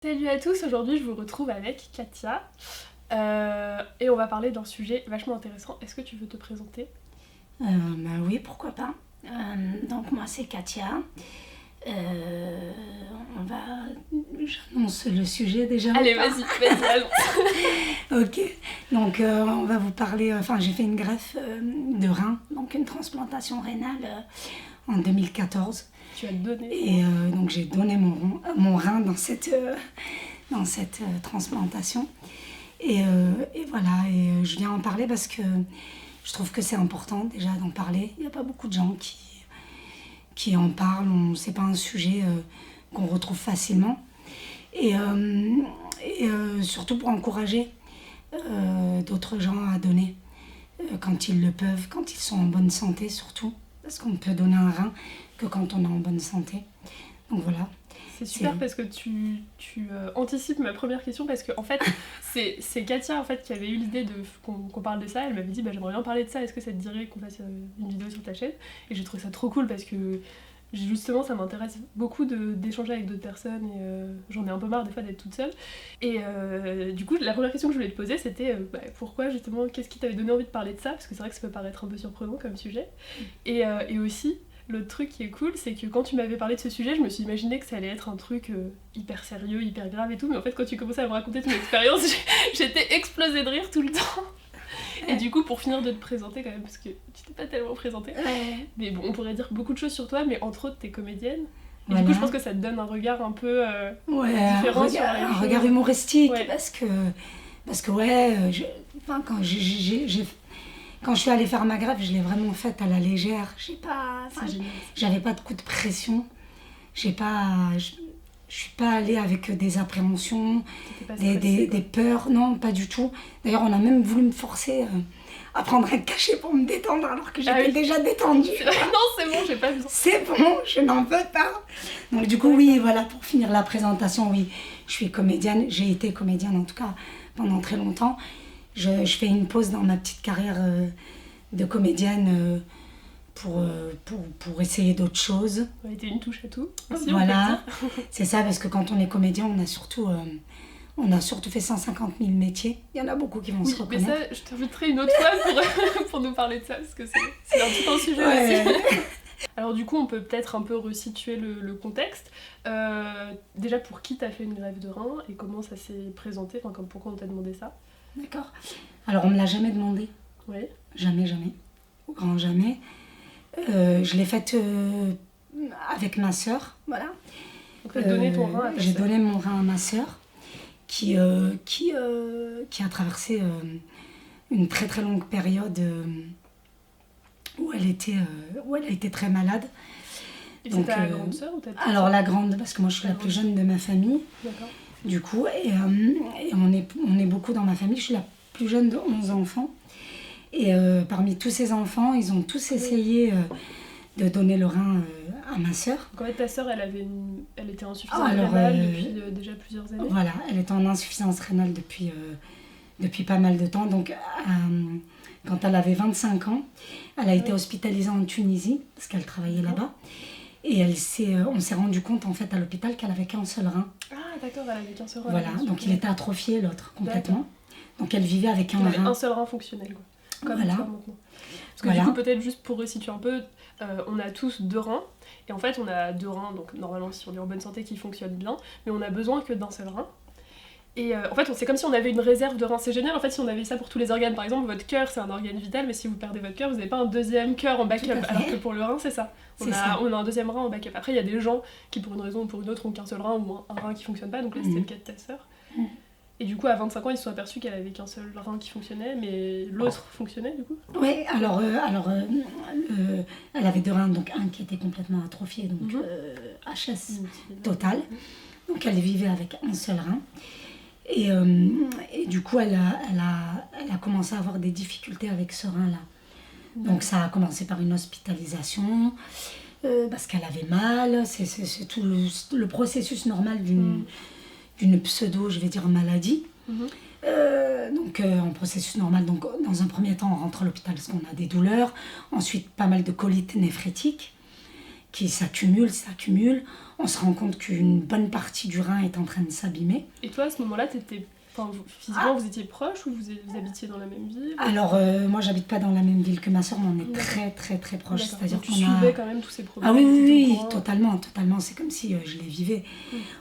Salut à tous, aujourd'hui je vous retrouve avec Katia et on va parler d'un sujet vachement intéressant. Est-ce que tu veux te présenter? Oui, pourquoi pas. Donc moi c'est Katia. Euh, J'annonce le sujet déjà. Allez, vas-y, allons. Ok. Donc on va vous parler. Enfin, j'ai fait une greffe de rein, donc une transplantation rénale en 2014. Tu as donné. Et donc j'ai donné mon rein dans cette transplantation. Et voilà. Et je viens en parler parce que je trouve que c'est important déjà d'en parler. Il n'y a pas beaucoup de gens qui en parlent. C'est pas un sujet qu'on retrouve facilement. Et surtout pour encourager d'autres gens à donner quand ils le peuvent, quand ils sont en bonne santé surtout. Parce qu'on ne peut donner un rein que quand on est en bonne santé. Donc voilà. C'est super parce que tu anticipes ma première question parce que en fait c'est Katia en fait qui avait eu l'idée qu'on parle de ça. Elle m'avait dit j'aimerais bien parler de ça, est-ce que ça te dirait qu'on fasse une vidéo sur ta chaîne? Et j'ai trouvé ça trop cool parce que justement ça m'intéresse beaucoup d'échanger avec d'autres personnes et j'en ai un peu marre des fois d'être toute seule. Et du coup la première question que je voulais te poser c'était pourquoi justement, qu'est-ce qui t'avait donné envie de parler de ça? Parce que c'est vrai que ça peut paraître un peu surprenant comme sujet. Et aussi l'autre truc qui est cool, c'est que quand tu m'avais parlé de ce sujet, je me suis imaginé que ça allait être un truc hyper sérieux, hyper grave et tout, mais en fait quand tu commençais à me raconter ton expérience, j'étais explosée de rire tout le temps. Et du coup, pour finir de te présenter quand même, parce que tu t'es pas tellement présentée, mais bon, on pourrait dire beaucoup de choses sur toi, mais entre autres, t'es comédienne. Et du coup, je pense que ça te donne un regard un peu différent sur les un choses. regard humoristique, Ouais. parce que ouais, quand je suis allée faire ma greffe, je l'ai vraiment faite à la légère. C'est génial. J'avais pas de coup de pression. Je suis pas allée avec des appréhensions, T'étais pas stressée, des peurs. Non, pas du tout. D'ailleurs, on a même voulu me forcer à prendre un cachet pour me détendre alors que j'étais déjà détendue. Non, c'est bon, j'ai pas besoin. C'est bon, je n'en veux pas. Donc du coup, oui, voilà, pour finir la présentation, oui, je suis comédienne. J'ai été comédienne en tout cas pendant très longtemps. Je fais une pause dans ma petite carrière de comédienne pour essayer d'autres choses. Ouais, t'es une touche à tout. Aussi, Voilà, c'est ça, parce que quand on est comédien, on a surtout fait 150 000 métiers. Il y en a beaucoup qui vont se reconnaître. Mais ça, je t'inviterai une autre fois pour nous parler de ça, parce que c'est un tout un sujet aussi. Alors du coup, on peut peut-être un peu resituer le contexte. Déjà, pour qui t'as fait une greffe de rein et comment ça s'est présenté, enfin, pourquoi on t'a demandé ça? D'accord. Alors, on me l'a jamais demandé. Oui. Jamais, jamais. Au grand jamais. Je l'ai faite avec ma sœur, voilà. Donc t'as donné ton rein à ta sœur. J'ai donné mon rein à ma sœur qui a traversé une très très longue période où elle a été très malade. Et c'est ta grande sœur ou ta petite Alors sœur? la grande, parce que moi je suis la plus jeune de ma famille. D'accord. Du coup, et on est beaucoup dans ma famille. Je suis la plus jeune de 11 enfants. Et parmi tous ces enfants, ils ont tous essayé de donner le rein à ma sœur. Donc en fait, ta sœur, elle était insuffisante rénale depuis déjà plusieurs années. Voilà, elle était en insuffisance rénale depuis pas mal de temps. Donc quand elle avait 25 ans, elle a été hospitalisée en Tunisie, parce qu'elle travaillait là-bas. Et on s'est rendu compte en fait à l'hôpital qu'elle avait qu'un seul rein. Ah d'accord, elle avait qu'un seul rein. Voilà, donc il était atrophié l'autre complètement. Donc elle vivait avec un rein. Elle rein. avait un seul rein fonctionnel quoi. Comme voilà. toi maintenant. Parce que du coup peut-être juste pour resituer un peu, on a tous deux reins. Et en fait on a deux reins, donc normalement si on est en bonne santé qui fonctionnent bien, mais on a besoin que d'un seul rein. Et en fait, c'est comme si on avait une réserve de reins. C'est génial, en fait, si on avait ça pour tous les organes. Par exemple, votre cœur, c'est un organe vital, mais si vous perdez votre cœur, vous n'avez pas un deuxième cœur en backup. Alors que pour le rein, c'est ça. On a un deuxième rein en backup. Après, il y a des gens qui, pour une raison ou pour une autre, ont qu'un seul rein ou un rein qui fonctionne pas. Donc là, c'était le cas de ta sœur. Et du coup, à 25 ans, ils se sont aperçus qu'elle avait qu'un seul rein qui fonctionnait, mais l'autre fonctionnait, du coup. Oui, alors elle avait deux reins, donc un qui était complètement atrophié, donc HS total. Donc elle vivait avec un seul rein. Et du coup, elle a commencé à avoir des difficultés avec ce rein-là. Donc ça a commencé par une hospitalisation, parce qu'elle avait mal. C'est tout le processus normal d'une pseudo, je vais dire, maladie. Donc en processus normal, donc dans un premier temps, on rentre à l'hôpital parce qu'on a des douleurs. Ensuite, pas mal de colites néphrétiques. qui s'accumule. On se rend compte qu'une bonne partie du rein est en train de s'abîmer. Et toi, à ce moment-là, physiquement, vous étiez proches ou vous habitiez dans la même ville? Alors, moi, j'habite pas dans la même ville que ma soeur, mais on est très, très, très proches. D'accord. C'est-à-dire donc tu suivais quand même tous ces problèmes? Ah oui, totalement. C'est comme si je les vivais.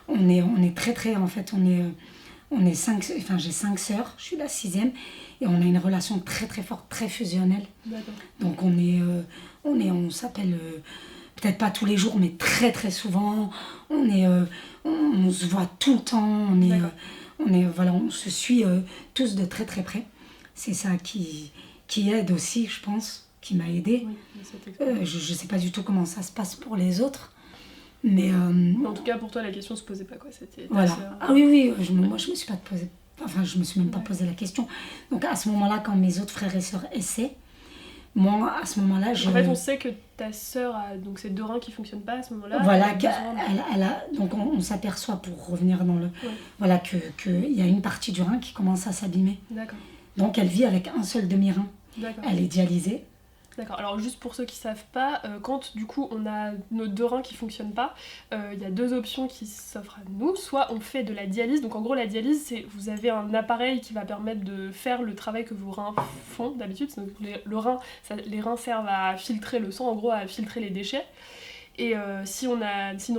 On est très, très... En fait, on est 5... Enfin, j'ai 5 sœurs, je suis la 6e, et on a une relation très, très forte, très fusionnelle. D'accord. Donc, on s'appelle... peut-être pas tous les jours, mais très, très souvent. On se voit tout le temps. On se suit tous de très très près. C'est ça qui aide aussi, je pense, qui m'a aidée. Oui, je sais pas du tout comment ça se passe pour les autres, mais en tout cas pour toi la question se posait pas, quoi. C'était voilà. sœur. Ah oui, moi je me suis pas posé, enfin je me suis même pas posé la question. Donc à ce moment-là, quand mes autres frères et sœurs essaient, moi à ce moment-là En fait, on sait que ta sœur a donc ces 2 reins qui fonctionnent pas à ce moment-là. Voilà, donc on s'aperçoit, pour revenir dans le... Voilà, qu'il y a une partie du rein qui commence à s'abîmer. D'accord. Donc elle vit avec un seul demi-rein. D'accord. Elle est dialysée. D'accord. Alors juste pour ceux qui savent pas, quand du coup on a nos 2 reins qui fonctionnent pas, il y a 2 options qui s'offrent à nous. Soit on fait de la dialyse, donc en gros la dialyse c'est vous avez un appareil qui va permettre de faire le travail que vos reins font d'habitude. Donc, les reins servent à filtrer le sang, en gros à filtrer les déchets. Et si nos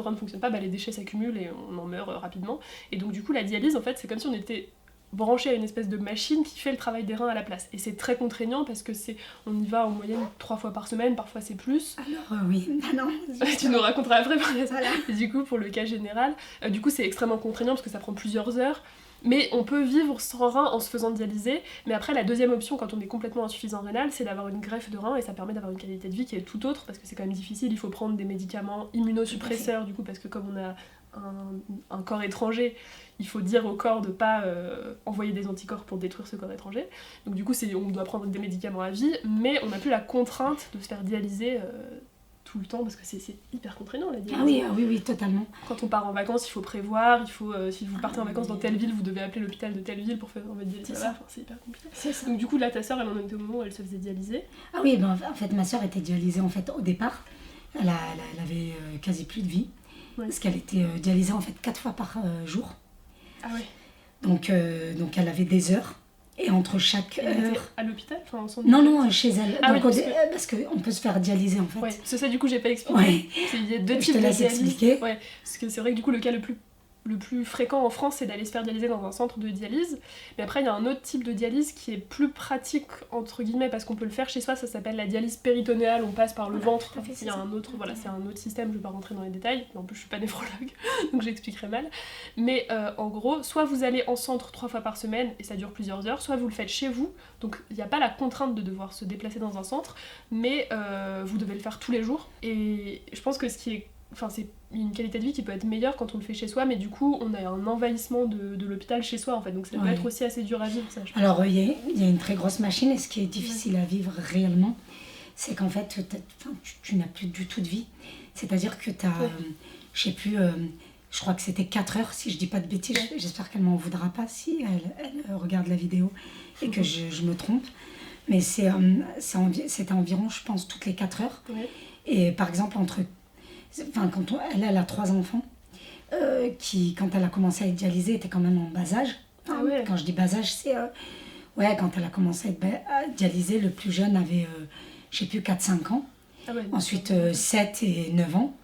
reins ne fonctionnent pas, les déchets s'accumulent et on en meurt rapidement. Et donc du coup la dialyse en fait c'est comme si on était branché à une espèce de machine qui fait le travail des reins à la place. Et c'est très contraignant parce que on y va en moyenne 3 fois par semaine, parfois c'est plus. Alors oui, non. Tu nous raconteras après. Voilà. Et du coup, pour le cas général, du coup c'est extrêmement contraignant parce que ça prend plusieurs heures. Mais on peut vivre sans rein en se faisant dialyser. Mais après, la deuxième option, quand on est complètement insuffisant rénal, c'est d'avoir une greffe de rein et ça permet d'avoir une qualité de vie qui est tout autre parce que c'est quand même difficile. Il faut prendre des médicaments immunosuppresseurs, du coup, parce que comme on a un corps étranger, il faut dire au corps de pas envoyer des anticorps pour détruire ce corps étranger. Donc du coup, on doit prendre des médicaments à vie, mais on n'a plus la contrainte de se faire dialyser tout le temps parce que c'est hyper contraignant la dialyse. Ah oui, totalement. Quand on part en vacances, il faut prévoir, si vous partez en vacances dans telle ville, vous devez appeler l'hôpital de telle ville pour faire votre dialyse. C'est hyper compliqué. Donc du coup, là, ta sœur, elle en était au moment où elle se faisait dialyser. Ah oui, en fait, ma sœur était dialysée en fait au départ. Elle avait quasi plus de vie. Ouais. Parce qu'elle était dialysée en fait 4 fois par jour. Ah ouais. Donc elle avait des heures. Et entre chaque heure... Elle était à l'hôpital, Non, chez elle. Ah donc, oui, parce qu'on peut se faire dialyser en fait. Ouais, c'est ça du coup j'ai pas expliqué. Ouais. Il y a 2 types Je te de laisse dialyse. expliquer. Ouais, parce que c'est vrai que du coup le cas le plus fréquent en France c'est d'aller se faire dialyser dans un centre de dialyse. Mais après il y a un autre type de dialyse qui est plus pratique entre guillemets parce qu'on peut le faire chez soi, ça s'appelle la dialyse péritonéale, on passe par le ventre. Il y a un autre, c'est un autre système, je vais pas rentrer dans les détails, en plus je suis pas néphrologue donc j'expliquerai mal. Mais en gros, soit vous allez en centre 3 fois par semaine et ça dure plusieurs heures, soit vous le faites chez vous, donc il n'y a pas la contrainte de devoir se déplacer dans un centre, mais vous devez le faire tous les jours. Et je pense que c'est une qualité de vie qui peut être meilleure quand on le fait chez soi, mais du coup on a un envahissement de l'hôpital chez soi en fait, donc ça peut être aussi assez dur à vivre ça. Alors il y a une très grosse machine et ce qui est difficile à vivre réellement, c'est qu'en fait tu n'as plus du tout de vie, c'est-à-dire que tu as, je sais plus, je crois que c'était 4 heures si je dis pas de bêtises, j'espère qu'elle m'en voudra pas si elle regarde la vidéo et que je me trompe, mais c'était environ je pense toutes les 4 heures. Et par exemple quand elle a 3 enfants qui, quand elle a commencé à être dialysée, étaient quand même en bas âge. Quand je dis bas âge, c'est... quand elle a commencé à être dialysée, le plus jeune avait, je sais plus, 4-5 ans. Ensuite, 7 et 9 ans.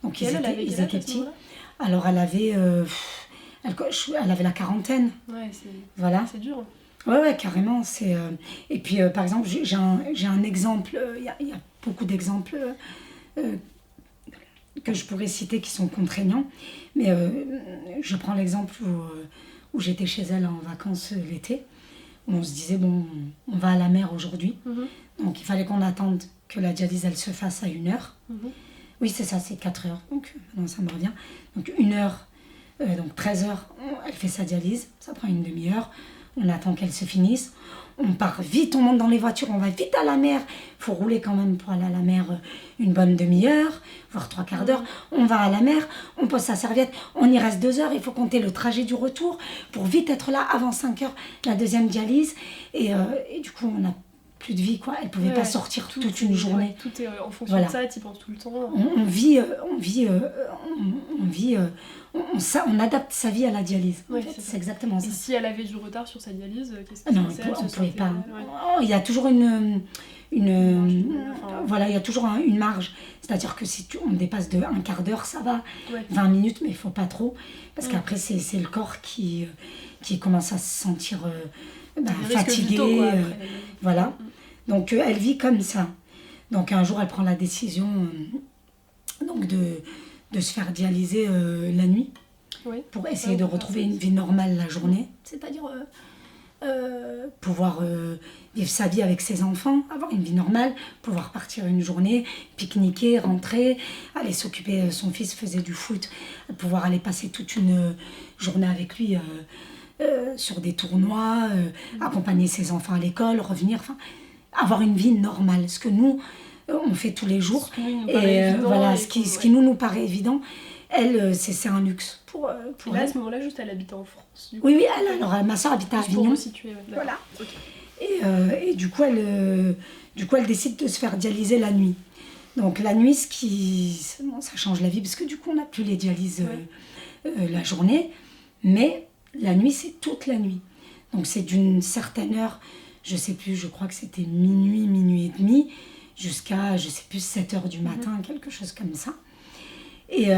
Donc ils étaient petits. Alors elle avait la quarantaine. Voilà. C'est dur. Ouais, carrément. Et puis, par exemple, j'ai un exemple, il y a beaucoup d'exemples que je pourrais citer qui sont contraignants, mais je prends l'exemple où j'étais chez elle en vacances l'été, où on se disait, bon, on va à la mer aujourd'hui, donc il fallait qu'on attende que la dialyse, elle se fasse à 1 heure. Oui, c'est ça, c'est 4 heures, donc maintenant ça me revient. Donc 1 heure, donc 13 heures, elle fait sa dialyse, ça prend une demi-heure, on attend qu'elle se finisse. On part vite, on monte dans les voitures, on va vite à la mer. Il faut rouler quand même pour aller à la mer une bonne demi-heure, voire 3/4 d'heure. On va à la mer, on pose sa serviette, on y reste 2 heures. Il faut compter le trajet du retour pour vite être là avant 5 heures, la deuxième dialyse. Et du coup, on a plus de vie, quoi. Elle pouvait pas sortir toute une journée. Tout est en fonction de ça, tu y penses tout le temps. On adapte sa vie à la dialyse. Ouais, en fait, c'est exactement ça. Et si elle avait du retard sur sa dialyse, qu'est-ce qui se passait? Non, on ne pouvait pas. Oh, il y a toujours une voilà, il y a toujours une marge. C'est-à-dire que si on dépasse de un quart d'heure, ça va. 20 minutes, mais il ne faut pas trop. Parce qu'après, c'est le corps qui commence à se sentir fatigué. Vitaux, voilà. Donc, elle vit comme ça. Donc, un jour, elle prend la décision donc de se faire dialyser la nuit. Pour essayer de retrouver une vie normale la journée. C'est-à-dire pouvoir vivre sa vie avec ses enfants, avoir une vie normale, pouvoir partir une journée, pique-niquer, rentrer, aller s'occuper, son fils faisait du foot, pouvoir aller passer toute une journée avec lui sur des tournois, accompagner ses enfants à l'école, revenir, enfin, avoir une vie normale, ce que nous, on fait tous les jours. Et voilà, ce qui nous paraît évident, elle, c'est un luxe pour là, elle. À ce moment-là, juste, elle habite en France. Oui, alors ma soeur habite à Avignon. Situer, voilà. Okay. Et du coup, elle décide de se faire dialyser la nuit. Donc la nuit, ça change la vie, parce que du coup, on n'a plus les dialyses la journée. Mais la nuit, c'est toute la nuit. Donc c'est d'une certaine heure, je sais plus, je crois que c'était minuit et demi, jusqu'à, je sais plus, 7h du matin, quelque chose comme ça. Et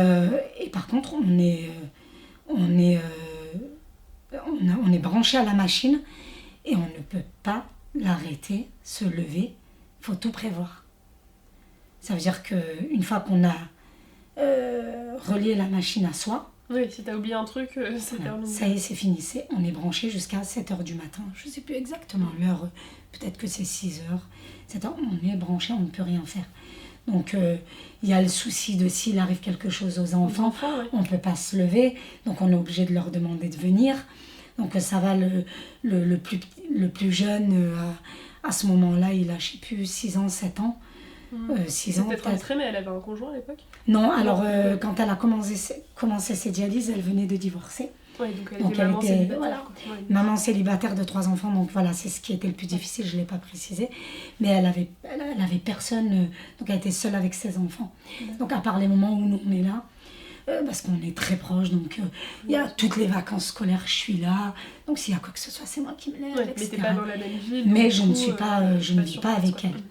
par contre, on est branché à la machine et on ne peut pas l'arrêter, se lever. Il faut tout prévoir. Ça veut dire qu'une fois qu'on a relié la machine à soi... Oui, si t'as oublié un truc, c'est terminé. Ça y est, c'est fini. On est branché jusqu'à 7h du matin. Je ne sais plus exactement l'heure. Peut-être que c'est 6h. 7h, on est branché, on ne peut rien faire. Donc, il y a le souci de s'il arrive quelque chose aux enfants, on ne peut pas se lever, donc on est obligé de leur demander de venir. Donc, ça va, le plus jeune, à ce moment-là, il a, je ne sais plus, 6 ans, 7 ans. 6 ans, peut-être enregistré, mais elle avait un conjoint à l'époque? Non, alors, quand elle a commencé ses dialyses, elle venait de divorcer. Ouais, donc elle était célibataire. Voilà, maman célibataire de 3 enfants, donc voilà, c'est ce qui était le plus difficile, je ne l'ai pas précisé. Mais elle avait personne, donc elle était seule avec ses enfants. Donc à part les moments où nous on est là, parce qu'on est très proches, donc il y a toutes les vacances scolaires, je suis là. Donc s'il y a quoi que ce soit, c'est moi qui me lève, etc. Mais t'es pas dans la même ville. Mais je ne vis pas avec elle.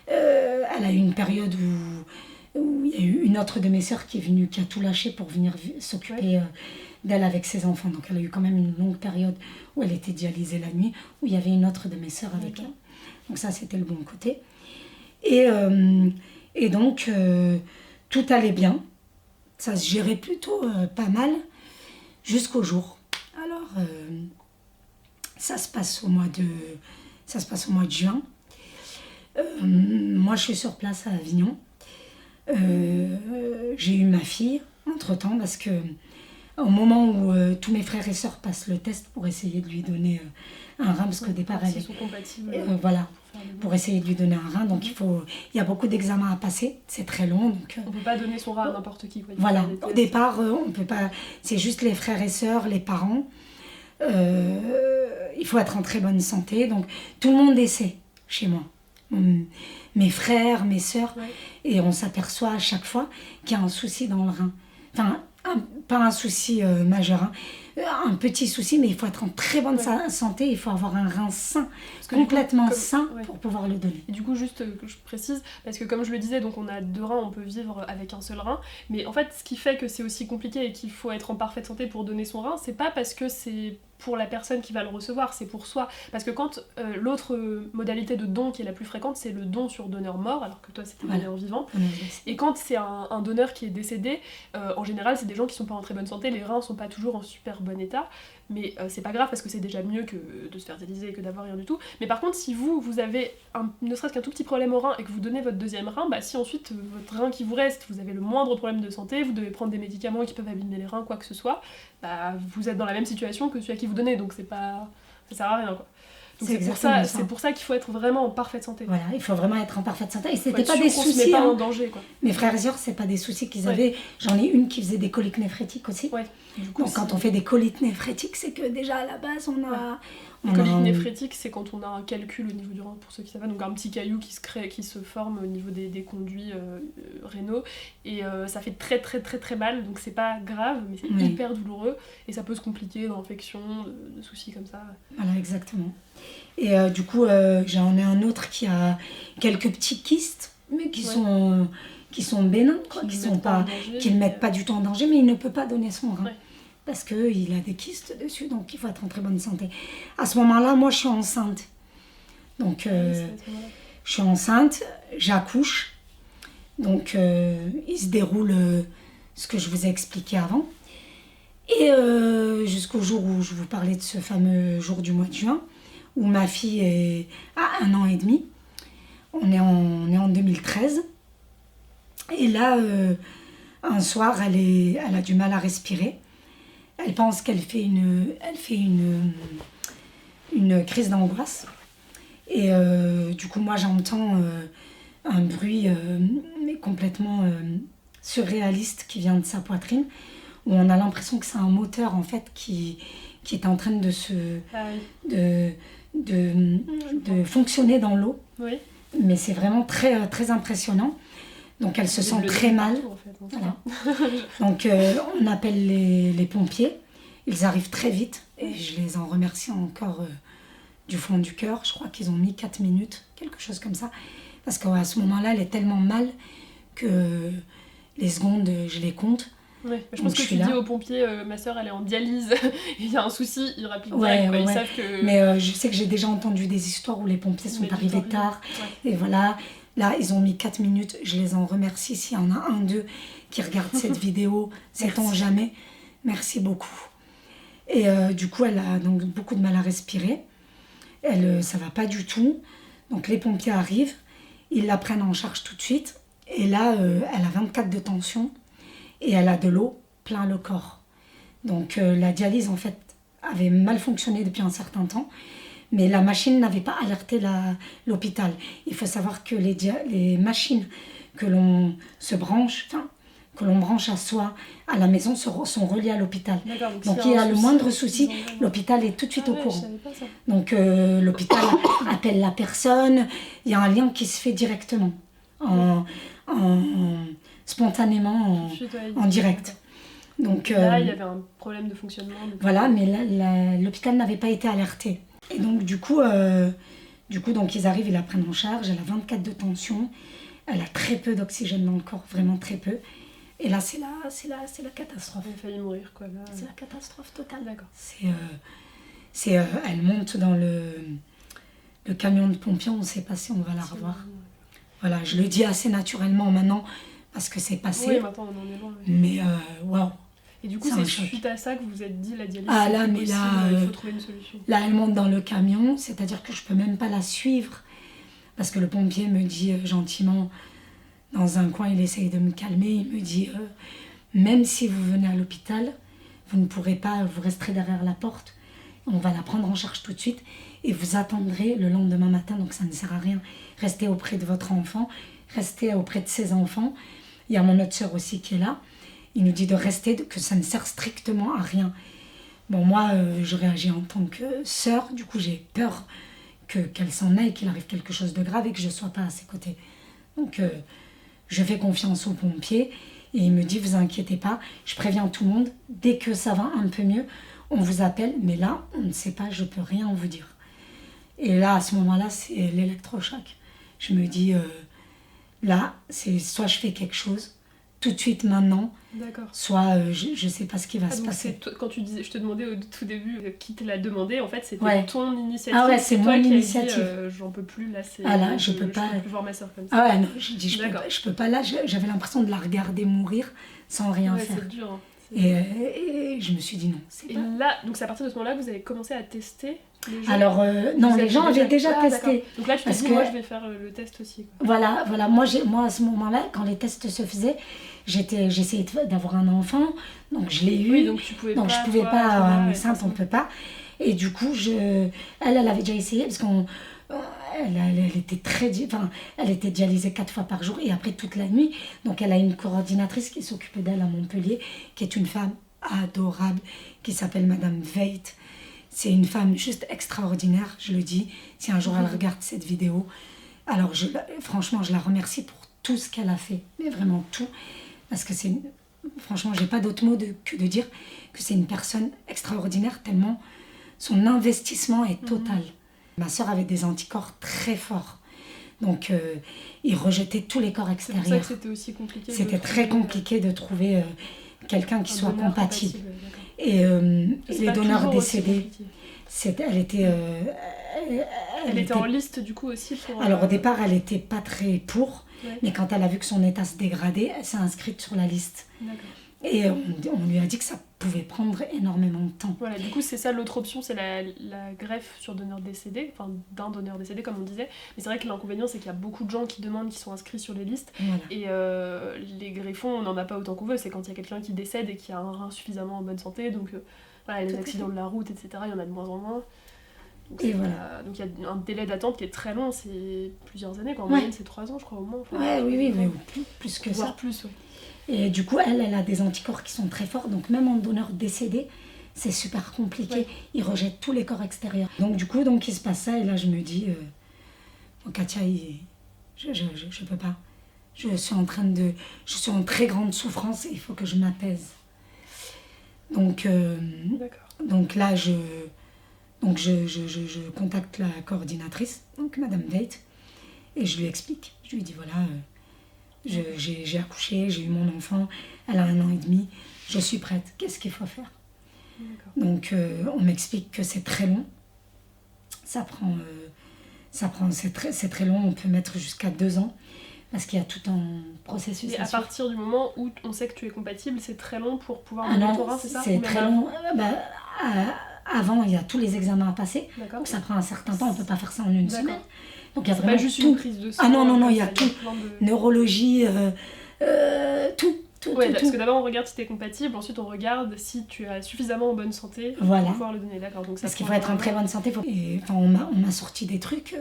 Elle a eu une période où il y a eu une autre de mes sœurs qui est venue, qui a tout lâché pour venir s'occuper d'elle avec ses enfants. Donc elle a eu quand même une longue période où elle était dialysée la nuit, où il y avait une autre de mes sœurs avec elle. Donc ça, c'était le bon côté. Et donc, tout allait bien. Ça se gérait plutôt pas mal jusqu'au jour. Alors, ça se passe au mois de juin. Moi, je suis sur place à Avignon. J'ai eu ma fille entre-temps, parce que au moment où tous mes frères et sœurs passent le test pour essayer de lui donner un rein, parce qu'au départ, ils sont compatibles. Voilà, pour essayer de lui donner un rein. Donc il y a beaucoup d'examens à passer, c'est très long. Donc, on ne peut pas donner son rein à n'importe qui. Voilà, au départ, on peut pas. C'est juste les frères et sœurs, les parents. Il faut être en très bonne santé. Donc tout le monde essaie chez moi. Mes frères, mes sœurs. Et on s'aperçoit à chaque fois qu'il y a un souci dans le rein. Enfin, pas un souci majeur, un petit souci, mais il faut être en très bonne santé, il faut avoir un rein sain, complètement sain pour pouvoir le donner. Et du coup, juste que je précise, parce que comme je le disais, donc on a 2 reins, on peut vivre avec un seul rein, mais en fait, ce qui fait que c'est aussi compliqué et qu'il faut être en parfaite santé pour donner son rein, c'est pas parce que c'est pour la personne qui va le recevoir, c'est pour soi. Parce que quand l'autre modalité de don qui est la plus fréquente, c'est le don sur donneur mort, alors que toi c'était donneur vivant. Et quand c'est un donneur qui est décédé, en général c'est des gens qui sont pas en très bonne santé, les reins sont pas toujours en super bon état, mais c'est pas grave parce que c'est déjà mieux que de se faire dialyser et que d'avoir rien du tout. Mais par contre, si vous avez ne serait-ce qu'un tout petit problème au rein et que vous donnez votre deuxième rein, bah si ensuite votre rein qui vous reste, vous avez le moindre problème de santé, vous devez prendre des médicaments qui peuvent abîmer les reins, quoi que ce soit, bah vous êtes dans la même situation que celui à qui vous donnez, donc c'est pas, ça sert à rien quoi. Donc c'est pour ça qu'il faut être vraiment en parfaite santé. Voilà, il faut vraiment être en parfaite santé. Et c'était pas des soucis. Se met pas en danger, quoi. Mes frères et sœurs, c'est pas des soucis qu'ils avaient. J'en ai une qui faisait des coliques néphrétiques aussi. Ouais. Donc quand on fait des coliques néphrétiques, c'est que déjà à la base on a... Les coliques néphrétiques, c'est quand on a un calcul au niveau du rein, pour ceux qui savent, donc un petit caillou qui se forme au niveau des conduits rénaux, et ça fait très très très très mal, donc c'est pas grave, mais c'est hyper douloureux, et ça peut se compliquer d'infections, de soucis comme ça. Voilà, exactement. Et du coup, j'en ai un autre qui a quelques petits kystes, mais qui sont bénins, quoi, qui ne mettent pas du tout en danger, mais il ne peut pas donner son rein. Parce qu'il a des kystes dessus, donc il faut être en très bonne santé. À ce moment-là, moi, je suis enceinte. Donc, je suis enceinte, j'accouche. Donc, il se déroule ce que je vous ai expliqué avant. Et jusqu'au jour où je vous parlais de ce fameux jour du mois de juin, où ma fille a 1 an et demi. On est en 2013. Et là, un soir, elle a du mal à respirer. Elle pense qu'elle fait une crise d'angoisse. Et du coup, moi, j'entends un bruit mais complètement surréaliste qui vient de sa poitrine, où on a l'impression que c'est un moteur, en fait, qui est en train de fonctionner dans l'eau. Oui. Mais c'est vraiment très, très impressionnant. Donc elle se sent très mal. En fait, voilà. Donc on appelle les pompiers. Ils arrivent très vite et je les en remercie encore du fond du cœur. Je crois qu'ils ont mis 4 minutes, quelque chose comme ça. Parce qu'à ce moment-là, elle est tellement mal que les secondes, je les compte. Ouais, je pense que tu dis aux pompiers, ma soeur elle est en dialyse, il y a un souci, ils rappellent direct, ils savent que... Mais je sais que j'ai déjà entendu des histoires où les pompiers sont arrivés tard. Et voilà. Là, ils ont mis 4 minutes. Je les en remercie. S'il y en a un d'eux qui regarde cette vidéo, sait-on jamais. Merci beaucoup. Et du coup, elle a donc beaucoup de mal à respirer. Ça va pas du tout. Donc les pompiers arrivent. Ils la prennent en charge tout de suite. Et là, elle a 24 de tension. Et elle a de l'eau plein le corps. Donc la dialyse, en fait, avait mal fonctionné depuis un certain temps. Mais la machine n'avait pas alerté l'hôpital. Il faut savoir que les machines que l'on branche à soi, à la maison, sont reliées à l'hôpital. Donc il y a le moindre souci, l'hôpital est tout de suite au courant. Donc l'hôpital appelle la personne, il y a un lien qui se fait directement, spontanément, en direct. Donc, là, il y avait un problème de fonctionnement. Voilà, mais là, l'hôpital n'avait pas été alerté. Et donc, du coup, donc, ils arrivent, ils la prennent en charge. Elle a 24 de tension. Elle a très peu d'oxygène dans le corps, vraiment très peu. Et là, c'est la catastrophe. Elle a failli mourir, quoi. Là. C'est la catastrophe totale. D'accord. Elle monte dans le camion de pompiers, on ne sait pas si on va la revoir. Voilà, je le dis assez naturellement maintenant, parce que c'est passé. Oui, maintenant, on en est loin. Mais, waouh. Et du coup, c'est suite à ça que vous vous êtes dit la dialyse, il faut trouver une solution. Là, elle monte dans le camion, c'est-à-dire que je peux même pas la suivre. Parce que le pompier me dit gentiment, dans un coin, il essaye de me calmer, il me dit, même si vous venez à l'hôpital, vous ne pourrez pas, vous resterez derrière la porte, on va la prendre en charge tout de suite, et vous attendrez le lendemain matin, donc ça ne sert à rien. Restez auprès de votre enfant, restez auprès de ses enfants. Il y a mon autre sœur aussi qui est là. Il nous dit de rester, que ça ne sert strictement à rien. Bon, moi, je réagis en tant que sœur. Du coup, j'ai peur qu'elle s'en aille, qu'il arrive quelque chose de grave et que je ne sois pas à ses côtés. Donc, je fais confiance aux pompiers. Et il me dit, vous inquiétez pas, je préviens tout le monde. Dès que ça va un peu mieux, on vous appelle. Mais là, on ne sait pas, je ne peux rien vous dire. Et là, à ce moment-là, c'est l'électrochoc. Je me dis, là, c'est soit je fais quelque chose, tout de suite maintenant, soit je sais pas ce qui va se passer. Quand tu disais, je te demandais au tout début qui te l'a demandé, en fait c'était ton initiative. Ah ouais, c'est mon initiative. J'en peux plus, là c'est. Ah là, je peux pas voir ma soeur comme ça. Ah ouais, non, je dis je peux pas. Là, j'avais l'impression de la regarder mourir sans rien faire. C'est dur. Hein. Et je me suis dit non. Et là, donc c'est à partir de ce moment-là que vous avez commencé à tester. Alors, non, les gens avaient déjà testé. Donc là, tu t'es dit, moi, je vais faire le test aussi. Quoi. Voilà. Moi, à ce moment-là, quand les tests se faisaient, j'essayais d'avoir un enfant. Donc, je l'ai eu. Oui, donc tu pouvais pas. Donc, je pouvais pas, enceinte, on ne peut pas. Et du coup, elle avait déjà essayé parce qu'on... Elle était elle était dialysée 4 fois par jour et après toute la nuit. Donc elle a une coordinatrice qui s'occupait d'elle à Montpellier, qui est une femme adorable, qui s'appelle Madame Veit. C'est une femme juste extraordinaire, je le dis. Si un jour elle regarde cette vidéo, alors franchement, je la remercie pour tout ce qu'elle a fait. Mais vraiment tout. Parce que franchement, j'ai pas d'autre mot que de dire que c'est une personne extraordinaire, tellement son investissement est total. Ma sœur avait des anticorps très forts. Donc, ils rejetaient tous les corps extérieurs. C'est pour ça que c'était aussi compliqué. C'était très compliqué de trouver quelqu'un qui soit compatible. Et les donneurs décédés, elle était en liste du coup aussi pour... Alors au départ, elle n'était pas très pour, mais quand elle a vu que son état se dégradait, elle s'est inscrite sur la liste. D'accord. Et on lui a dit que ça pouvait prendre énormément de temps. Voilà, du coup c'est ça l'autre option, c'est la greffe sur donneur décédé, enfin d'un donneur décédé comme on disait. Mais c'est vrai que l'inconvénient c'est qu'il y a beaucoup de gens qui demandent, qui sont inscrits sur les listes. Voilà. Et les greffons, on n'en a pas autant qu'on veut, c'est quand il y a quelqu'un qui décède et qui a un rein suffisamment en bonne santé. Donc voilà, les accidents de la route, etc., il y en a de moins en moins. Donc il y a un délai d'attente qui est très long, c'est plusieurs années, en moyenne c'est 3 ans je crois au moins. Oui, mais plus que voire ça. Plus, ouais. Et du coup, elle a des anticorps qui sont très forts, donc même en donneur décédé, c'est super compliqué. Ouais. Ils rejettent tous les corps extérieurs. Donc du coup, il se passe ça, et là je me dis, Katia, je peux pas. Je suis en très grande souffrance et il faut que je m'apaise. Donc là, je contacte la coordinatrice, donc Madame Veit, et je lui explique. Je lui dis voilà, j'ai accouché, j'ai eu mon enfant, elle a 1 an et demi, je suis prête, qu'est-ce qu'il faut faire? Donc on m'explique que c'est très long, c'est très long, on peut mettre jusqu'à 2 ans, parce qu'il y a tout un processus. Et à partir du moment où on sait que tu es compatible, c'est très long pour pouvoir donner ton rein, c'est ça? C'est très long. Avant, il y a tous les examens à passer, donc ça prend un certain temps, on ne peut pas faire ça en une semaine. Donc il y a vraiment pas juste tout. Une prise de sang. Non, il y a tout. Neurologie, tout. Parce que d'abord on regarde si tu es compatible, ensuite on regarde si tu es suffisamment en bonne santé pour pouvoir le donner. D'accord. Donc parce qu'il faut être en très bonne santé. On m'a sorti des trucs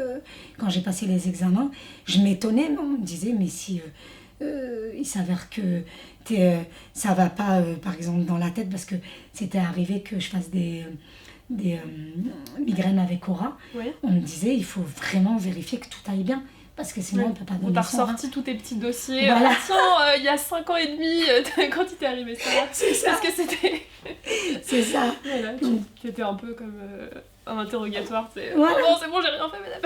quand j'ai passé les examens. Je m'étonnais, mais on me disait, mais si il s'avère que ça va pas, par exemple, dans la tête, parce que c'était arrivé que je fasse des migraines avec aura. Oui. On me disait, il faut vraiment vérifier que tout aille bien. Parce que sinon, on ne peut pas donner. On t'a ressorti tous tes petits dossiers. Voilà. Tiens, il y a 5 ans et demi, quand il t'est arrivé ça. C'est ça. Parce que c'était... C'est ça. Voilà, tu étais un peu comme un interrogatoire. Voilà. Oh, c'est bon, j'ai rien fait, madame.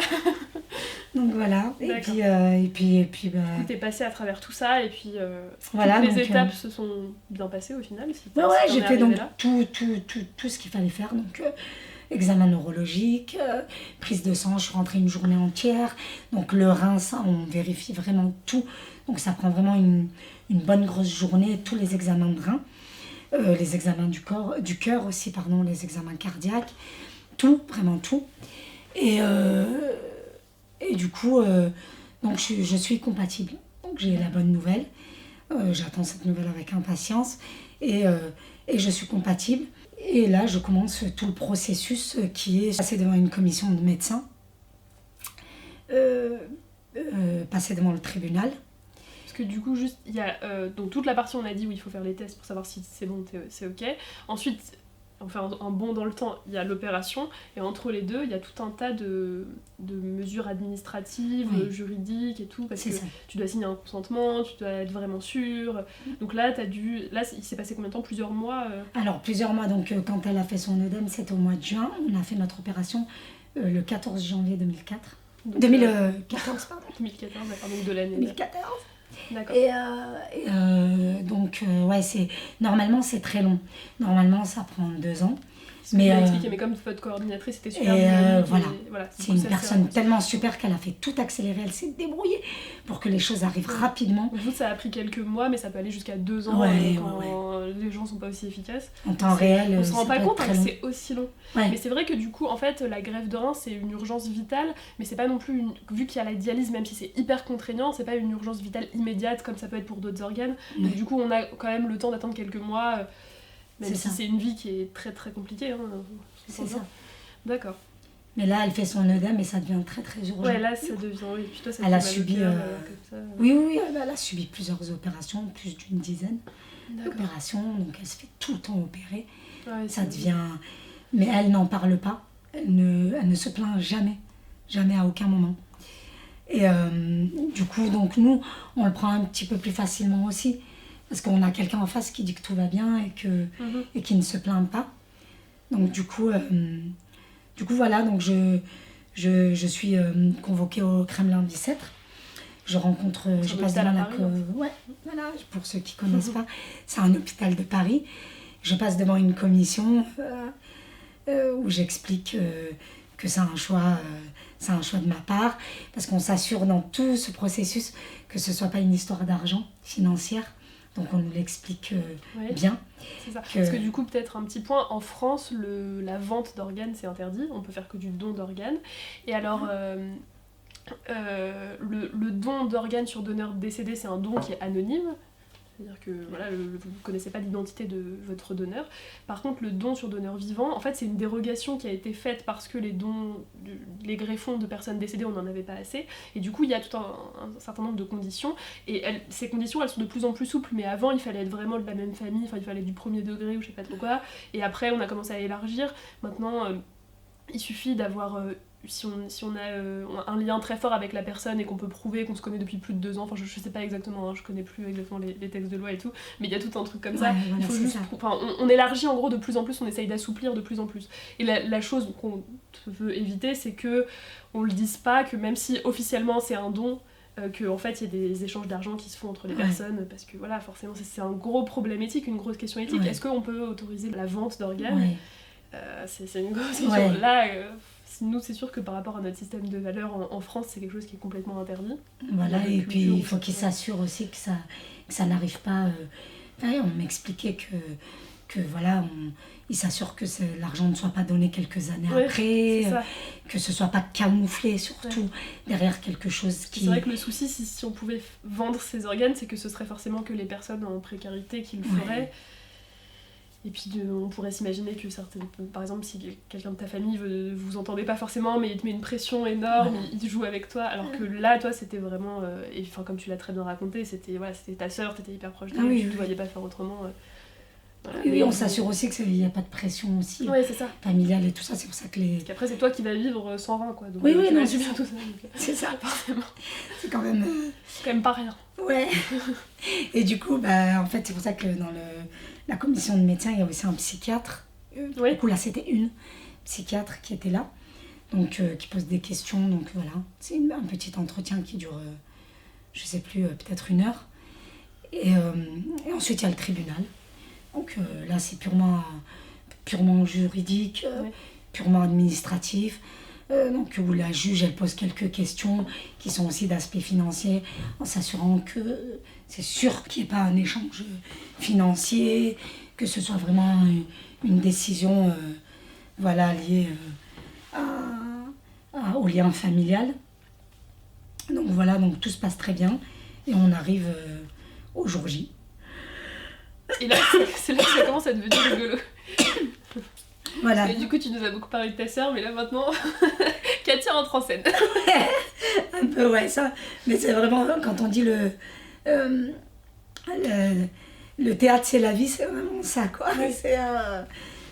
Donc voilà. Et puis t'es passé à travers tout ça, et puis voilà, toutes les étapes se sont bien passées au final. J'ai fait donc tout ce qu'il fallait faire. Donc... examen neurologique, prise de sang, je suis rentrée une journée entière. Donc le rein, ça, on vérifie vraiment tout. Donc ça prend vraiment une bonne grosse journée, tous les examens de rein, les examens du cœur aussi, les examens cardiaques, tout, vraiment tout. Et du coup, donc je suis compatible. Donc j'ai la bonne nouvelle. J'attends cette nouvelle avec impatience. Et je suis compatible. Et là, je commence tout le processus qui est passer devant une commission de médecins, passer devant le tribunal. Parce que du coup, juste, il y a donc toute la partie, on a dit où il faut faire les tests pour savoir si c'est bon, c'est ok. Ensuite, on fait un bond dans le temps, il y a l'opération, et entre les deux, il y a tout un tas de mesures administratives, juridiques et tout, parce que tu dois signer un consentement, tu dois être vraiment sûr. Donc là, il s'est passé combien de temps? Plusieurs mois Alors, plusieurs mois. Donc, quand elle a fait son œdème, c'était au mois de juin. On a fait notre opération le 14 janvier 2004. Donc, 2014, pardon. 2014, d'accord, donc de l'année. 2014. D'accord. Et normalement c'est très long. Normalement ça prend 2 ans. Mais expliqué, mais comme votre coordinatrice était super dynamique, voilà. C'est une personne tellement super qu'elle a fait tout accélérer, elle s'est débrouillée pour que les choses arrivent rapidement. Vous, ça a pris quelques mois, mais ça peut aller jusqu'à 2 ans quand les gens sont pas aussi efficaces. En temps réel, on se rend pas compte que c'est aussi long. Ouais. Mais c'est vrai que du coup, en fait, la greffe de rein, c'est une urgence vitale, mais c'est pas non plus vu qu'il y a la dialyse, même si c'est hyper contraignant, c'est pas une urgence vitale immédiate comme ça peut être pour d'autres organes. Donc du coup, on a quand même le temps d'attendre quelques mois. Même si c'est une vie qui est très très compliquée. Hein, c'est ça. D'accord. Mais là, elle fait son œdème et ça devient très très urgent. Ouais, là ça devient, oui. Puis toi, ça elle a subi, comme ça. Oui, elle a subi plusieurs opérations, plus d'une dizaine d'opérations, donc elle se fait tout le temps opérer. Ouais, ça devient... Mais elle n'en parle pas, elle ne se plaint jamais à aucun moment. Et du coup, donc nous, on le prend un petit peu plus facilement aussi, parce qu'on a quelqu'un en face qui dit que tout va bien et qui ne se plaint pas. Donc du coup voilà, donc je suis convoquée au Kremlin Bicêtre. Je rencontre, je passe devant la... Ouais, voilà, pour ceux qui ne connaissent pas, c'est un hôpital de Paris. Je passe devant une commission où j'explique que c'est un choix de ma part, parce qu'on s'assure dans tout ce processus que ce ne soit pas une histoire d'argent financière. Donc on nous l'explique bien. C'est ça. Parce que du coup, peut-être un petit point, en France, la vente d'organes, c'est interdit. On peut faire que du don d'organes. Et alors, le don d'organes sur donneur décédé, c'est un don qui est anonyme. C'est-à-dire que voilà, vous ne connaissez pas l'identité de votre donneur. Par contre, le don sur donneur vivant, en fait, c'est une dérogation qui a été faite parce que les greffons de personnes décédées, on n'en avait pas assez. Et du coup, il y a tout un certain nombre de conditions. Et ces conditions, elles sont de plus en plus souples. Mais avant, il fallait être vraiment de la même famille. Enfin, il fallait du premier degré ou je sais pas trop quoi. Et après, on a commencé à élargir. Maintenant, il suffit d'avoir... si on a un lien très fort avec la personne et qu'on peut prouver qu'on se connaît depuis plus de 2 ans, enfin je sais pas exactement, hein, je connais plus exactement les textes de loi et tout, mais il y a tout un truc comme ça, voilà, il faut juste, on élargit en gros de plus en plus, on essaye d'assouplir de plus en plus. Et la chose qu'on veut éviter, c'est que on le dise pas, que même si officiellement c'est un don, qu'en fait il y a des échanges d'argent qui se font entre les personnes, parce que voilà, forcément c'est un gros problème éthique, une grosse question éthique. Est-ce qu'on peut autoriser la vente d'organes ? C'est une grosse question. Là, nous, c'est sûr que par rapport à notre système de valeurs en France, c'est quelque chose qui est complètement interdit. Voilà, et puis il faut qu'ils s'assurent aussi que ça n'arrive pas... on m'expliquait que voilà, ils s'assurent que l'argent ne soit pas donné quelques années après, que ce soit pas camouflé surtout derrière quelque chose qui... C'est vrai que le souci, si on pouvait vendre ces organes, c'est que ce serait forcément que les personnes en précarité qui le feraient. Et puis on pourrait s'imaginer que par exemple si quelqu'un de ta famille vous entendez pas forcément mais il te met une pression énorme, il joue avec toi, alors que là toi c'était vraiment, comme tu l'as très bien raconté, c'était ta sœur, t'étais hyper proche d'elle, tu ne voyais pas faire autrement. Oui, on s'assure aussi qu'il n'y a pas de pression aussi c'est ça. Familiale et tout ça, c'est pour ça que Parce qu'après c'est toi qui vas vivre sans rein quoi. Donc, oui, tu vas subir tout ça. C'est ça, forcément. C'est quand même... quand même pas rien. Ouais. Et du coup, en fait c'est pour ça que dans la commission de médecins, il y a aussi un psychiatre. Du coup, là, c'était une psychiatre qui était là, donc qui pose des questions. Donc voilà, c'est un petit entretien qui dure, je sais plus, peut-être 1 heure. Et ensuite, il y a le tribunal. Donc là, c'est purement juridique, purement administratif. Donc où la juge, elle pose quelques questions qui sont aussi d'aspect financier, en s'assurant que c'est sûr qu'il n'y ait pas un échange financier, que ce soit vraiment une décision liée au lien familial. Donc voilà, donc tout se passe très bien et on arrive au jour J. Et là, c'est là que ça commence à devenir rigolo. Voilà. Et du coup, tu nous as beaucoup parlé de ta sœur, mais là maintenant, Katia rentre en scène. Un peu, ça. Mais c'est vraiment, quand on dit le théâtre, c'est la vie, c'est vraiment ça, quoi. C'est,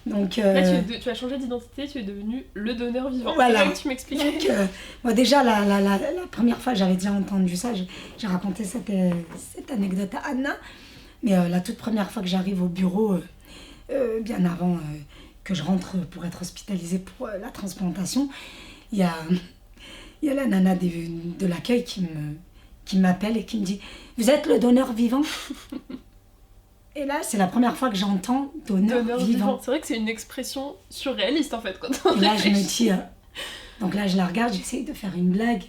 donc, là, tu as changé d'identité, tu es devenu le donneur vivant. Voilà. C'est là que tu m'expliquais. Donc, moi, déjà, la première fois, j'avais déjà entendu ça, j'ai raconté cette anecdote à Anna. Mais la toute première fois que j'arrive au bureau, bien avant que je rentre pour être hospitalisée pour la transplantation, il y a la nana de l'accueil qui m'appelle et qui me dit « Vous êtes le donneur vivant ?» Et là, c'est la première fois que j'entends donneur vivant. C'est vrai que c'est une expression surréaliste en fait. Quand et là, je me dis... donc là, je la regarde, j'essaye de faire une blague.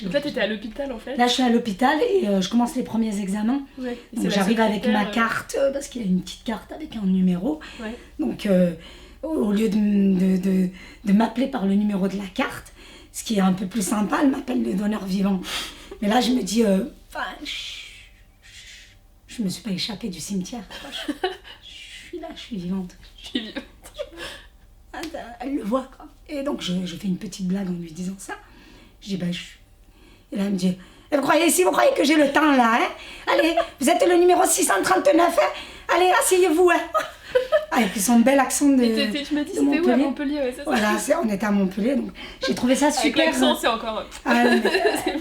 Donc là, t'étais à l'hôpital en fait. Là, je suis à l'hôpital et je commence les premiers examens. Ouais. Donc j'arrive avec ma carte, parce qu'il y a une petite carte avec un numéro. Ouais. Donc au lieu de m'appeler par le numéro de la carte, ce qui est un peu plus sympa, elle m'appelle le donneur vivant. Mais là, je me dis, je je me suis pas échappée du cimetière. Je suis là, je suis vivante. Je suis vivante. Elle le voit, quoi. Et donc, je fais une petite blague en lui disant ça. Je dis, Et là, elle me dit, vous croyez que j'ai le temps, là, hein? Allez, vous êtes le numéro 639, hein? Allez, asseyez-vous, hein? Avec son bel accent de Et tu m'as dit, c'était où à Montpellier? Ouais, c'est ça. Voilà, on était à Montpellier, donc j'ai trouvé ça super. Avec l'accent, c'est encore...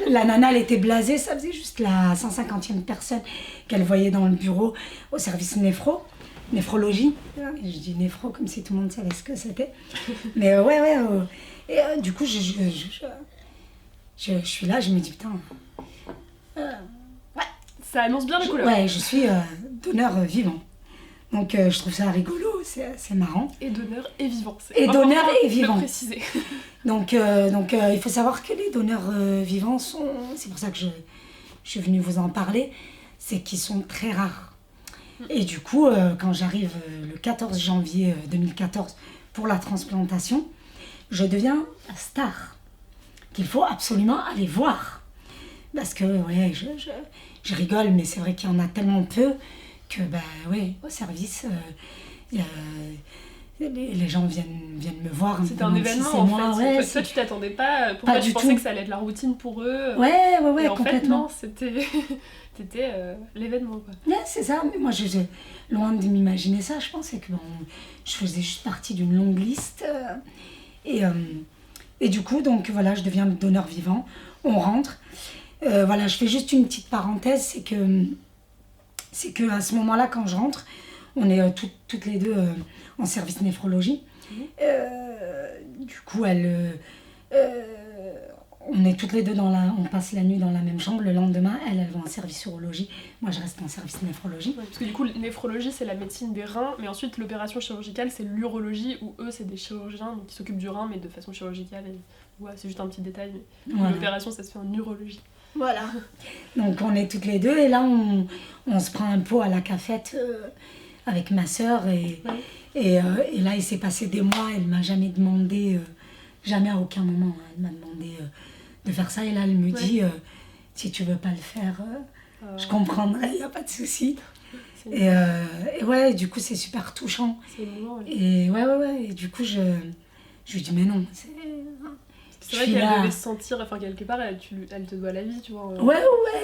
La nana, elle était blasée, ça faisait juste la 150e personne qu'elle voyait dans le bureau au service néphrologie. Je dis néphro comme si tout le monde savait ce que c'était. Mais et du coup, je suis là, je me dis putain. Ça annonce bien la couleur. Ouais, je suis donneur vivant. Donc je trouve ça rigolo, c'est marrant. Et donneur et vivant. Et donneur et vivant. De préciser. Donc il faut savoir que les donneurs vivants sont... C'est pour ça que je suis venue vous en parler. C'est qu'ils sont très rares. Et du coup, quand j'arrive le 14 janvier 2014 pour la transplantation, je deviens la star qu'il faut absolument aller voir. Parce que, ouais, je rigole, mais c'est vrai qu'il y en a tellement peu que, au service, les gens viennent me voir. C'était un événement, si en moi, fait. Ouais, toi, tu t'attendais pas. Pourquoi tu pensais que ça allait être la routine pour eux? Ouais, et en complètement. fait, non, c'était l'événement, quoi. Ouais, c'est ça. Mais moi, loin de m'imaginer ça, je pensais que je faisais juste partie d'une longue liste. Et du coup, donc voilà, je deviens donneur vivant. On rentre. Voilà, je fais juste une petite parenthèse, c'est que à ce moment-là, quand je rentre, on est toutes les deux en service néphrologie. Du coup, on est toutes les deux on passe la nuit dans la même chambre. Le lendemain, elle va en service urologie. Moi, je reste en service néphrologie. Ouais, parce que du coup, néphrologie, c'est la médecine des reins, mais ensuite, l'opération chirurgicale, c'est l'urologie, où eux, c'est des chirurgiens qui s'occupent du rein, mais de façon chirurgicale. Ouais, c'est juste un petit détail, mais voilà. L'opération, ça se fait en urologie. Voilà. Donc, on est toutes les deux, et là, on se prend un pot à la cafette avec ma sœur, et là, il s'est passé des mois, elle m'a jamais demandé, jamais à aucun moment, elle m'a demandé de faire ça, et là, elle me dit, si tu veux pas le faire, je comprendrai, il n'y a pas de souci. Et ouais, du coup, c'est super touchant. C'est moment, ouais. Et ouais, et du coup, je lui dis, mais non, c'est vrai qu'elle devait se sentir, enfin quelque part, elle te doit la vie, tu vois. Ouais,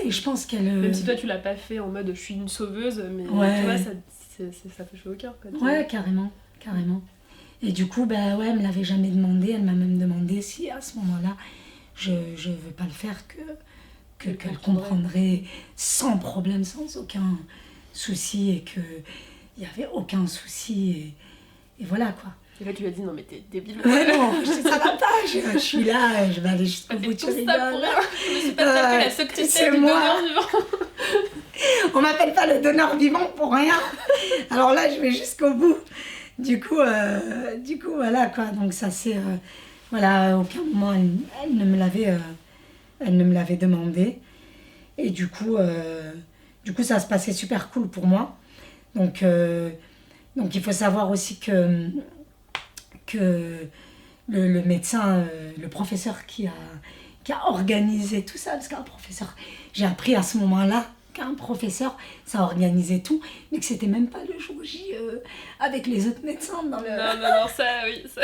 je pense qu'elle... Même si toi tu l'as pas fait en mode je suis une sauveuse, mais tu vois, ça fait chaud au cœur, quoi. Ouais, carrément. Et du coup, elle me l'avait jamais demandé, elle m'a même demandé si à ce moment-là, je veux pas le faire, qu'elle comprendrait sans problème, sans aucun souci, et qu'il y avait aucun souci, et voilà, quoi. Et là, tu lui as dit, non, mais t'es débile. Ouais, non, ça va pas, je suis là, je vais aller jusqu'au bout, tu rigoles. Je me suis pas tapé la secrétaire du donneur vivant. On m'appelle pas le donneur vivant pour rien. Alors là, je vais jusqu'au bout. Du coup, voilà, quoi. Donc ça, c'est... voilà, à aucun moment, elle ne me l'avait demandé. Et du coup, ça se passait super cool pour moi. Donc il faut savoir aussi que le médecin, le professeur qui a organisé tout ça, parce qu'un professeur, j'ai appris à ce moment-là qu'un professeur, ça organisait tout, mais que c'était même pas le jour J avec les autres médecins. Non, ça, oui. Ça,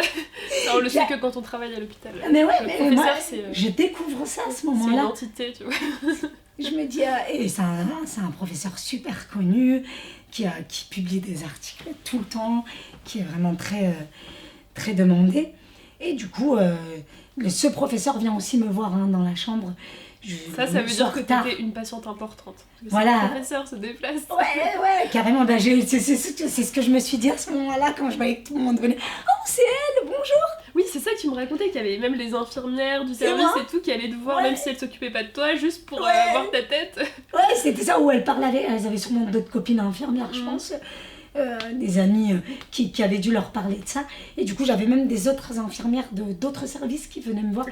on le sait que quand on travaille à l'hôpital. Mais ouais, le mais moi, c'est, je découvre ça à ce moment-là. C'est une entité, tu vois. Je me dis, et c'est un professeur super connu, qui publie des articles tout le temps, qui est vraiment très... très demandé. Et du coup, ce professeur vient aussi me voir dans la chambre. Ça veut dire que t'étais une patiente importante. Voilà. Le professeur se déplace. Ouais, carrément. C'est ce que je me suis dit à ce moment-là, quand je voyais que tout le monde venait. Oh, c'est elle, bonjour. Oui, c'est ça que tu me racontais, qu'il y avait même les infirmières du service et tout qui allaient te voir, même si elles s'occupaient pas de toi, juste pour voir ta tête. Ouais, c'était ça, où elles parlaient elles avaient sûrement d'autres copines infirmières, je pense. Des amis qui avaient dû leur parler de ça, et du coup j'avais même des autres infirmières d'autres services qui venaient me voir.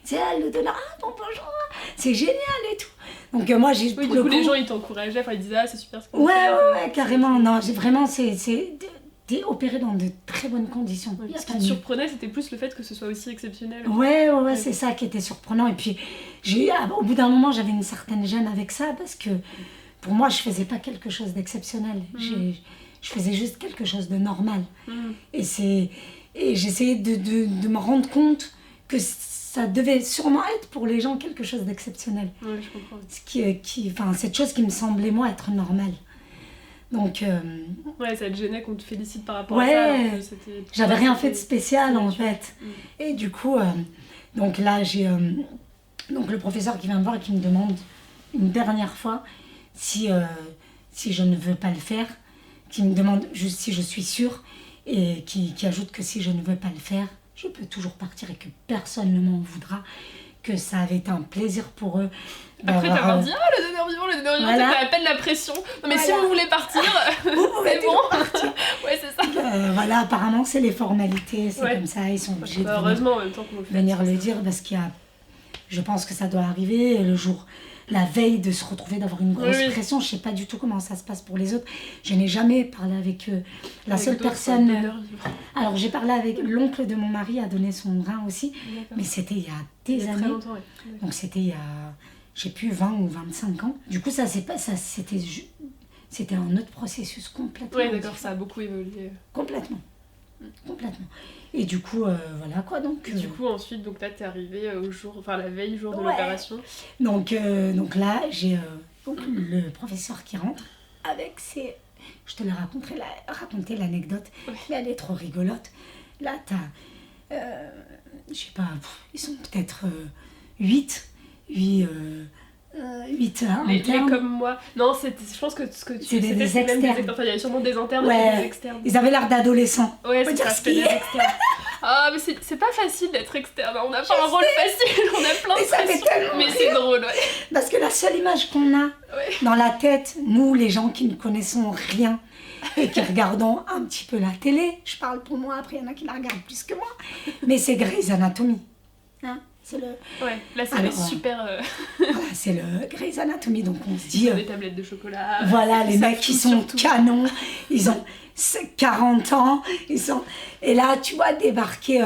C'est elle le donneur, bonjour, c'est génial et tout. Donc moi j'ai... Oui, du coup les gens ils t'encourageaient, ils disaient c'est super ce qu'on fait. Ouais, carrément, non, j'ai vraiment, t'es opéré dans de très bonnes conditions. Ce qui te surprenait, c'était plus le fait que ce soit aussi exceptionnel. Ouais, c'est ça qui était surprenant. Et puis au bout d'un moment j'avais une certaine gêne avec ça, parce que pour moi, je faisais pas quelque chose d'exceptionnel. Je faisais juste quelque chose de normal. Et j'essayais de me rendre compte que ça devait sûrement être pour les gens quelque chose d'exceptionnel. Ouais, je comprends. Cette chose qui me semblait, moi, être normale. Donc... Ouais, ça te gênait qu'on te félicite par rapport à ça. Ouais, j'avais rien fait de spécial, en fait. Et du coup, donc là, j'ai... donc le professeur qui vient me voir et qui me demande une dernière fois si je ne veux pas le faire, qui me demande juste si je suis sûre, et qui ajoute que si je ne veux pas le faire, je peux toujours partir et que personne ne m'en voudra, que ça avait été un plaisir pour eux. Après t'avoir dit le donneur vivant, voilà. T'as à peine la pression. Non mais voilà. Si vous voulez partir, vous pouvez toujours partir. Ouais, c'est ça. Voilà, apparemment c'est les formalités, c'est comme ça, ils sont obligés de heureusement, en même temps qu'on le fait, venir le dire, parce qu'il y a... Je pense que ça doit arriver le jour, la veille, de se retrouver, d'avoir une grosse pression. Je sais pas du tout comment ça se passe pour les autres. Je n'ai jamais parlé avec eux. La seule personne... Alors j'ai parlé avec l'oncle de mon mari, a donné son rein aussi, mais c'était il y a des années. Donc c'était il y a, je sais plus, 20 ou 25 ans. Du coup, c'était un autre processus complètement. Oui, d'accord, ça a beaucoup évolué. Complètement. Et du coup, voilà quoi. Donc, du coup, ensuite, donc là, t'es arrivée la veille, jour de l'opération. Donc là, j'ai donc le professeur qui rentre avec ses... Je te l'ai raconté l'anecdote, mais elle est trop rigolote. Là, t'as... je sais pas, ils sont peut-être 8 les comme moi. Non, je pense que ce que tu c'est des externes. Il y avait sûrement des internes et des externes. Ils avaient l'air d'adolescents. Ouais, c'est ça, c'était des externes. Ah, mais c'est pas facile d'être externe. On n'a pas un rôle facile, on a plein de pression. Mais c'est drôle, ouais. Parce que la seule image qu'on a dans la tête, nous, les gens qui ne connaissons rien et qui regardons un petit peu la télé, je parle pour moi, après il y en a qui la regardent plus que moi, mais c'est Grey's Anatomy. Hein? C'est le... Ouais, là c'est le super... Voilà, c'est le Grey's Anatomy, donc on se dit... Des tablettes de chocolat... Voilà, les mecs qui sont canons, ils ont 40 ans, et là tu vois débarquer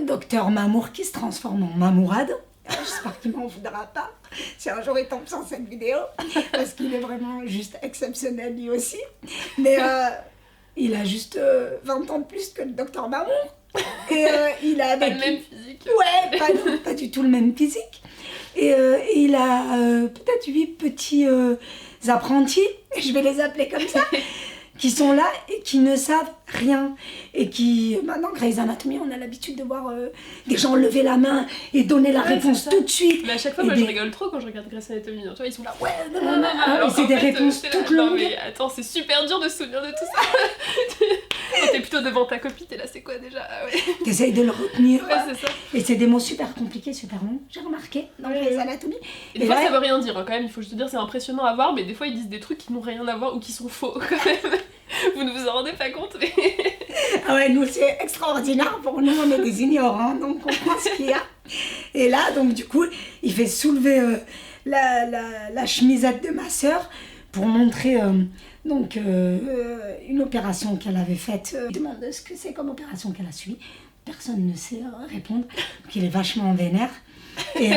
Docteur Mamour qui se transforme en Mamourade. J'espère qu'il m'en voudra pas si un jour il tombe sur cette vidéo, parce qu'il est vraiment juste exceptionnel lui aussi. Mais il a juste 20 ans de plus que le Docteur Mamour. Et il a pas le même physique. Ouais, pas du tout le même physique. Et il a peut-être 8 petits apprentis, je vais les appeler comme ça, qui sont là et qui ne savent rien. Et qui, maintenant, Grey's Anatomy, on a l'habitude de voir des gens lever la main et donner la réponse tout de suite. Mais à chaque fois, moi, je rigole trop quand je regarde Grey's Anatomy. Tu vois, ils sont là, alors c'est des réponses toutes longues. Non, mais attends, c'est super dur de se souvenir de tout ça. Quand t'es plutôt devant ta copie, t'es là, c'est quoi déjà? T'essayes de le retenir. Ouais, c'est ça. Et c'est des mots super compliqués, super longs, j'ai remarqué, dans Grey's Anatomy. Et des fois, ça veut rien dire, hein, quand même, il faut juste te dire, c'est impressionnant à voir, mais des fois, ils disent des trucs qui n'ont rien à voir ou qui sont faux, quand même. Vous ne vous en rendez pas compte, mais... Ah ouais, nous, c'est extraordinaire. Pour nous, on est des ignorants, donc on comprend ce qu'il y a. Et là, donc, du coup, il fait soulever la chemisette de ma sœur pour montrer une opération qu'elle avait faite. Il demande ce que c'est comme opération qu'elle a suivie. Personne ne sait répondre. Donc, il est vachement vénère. Et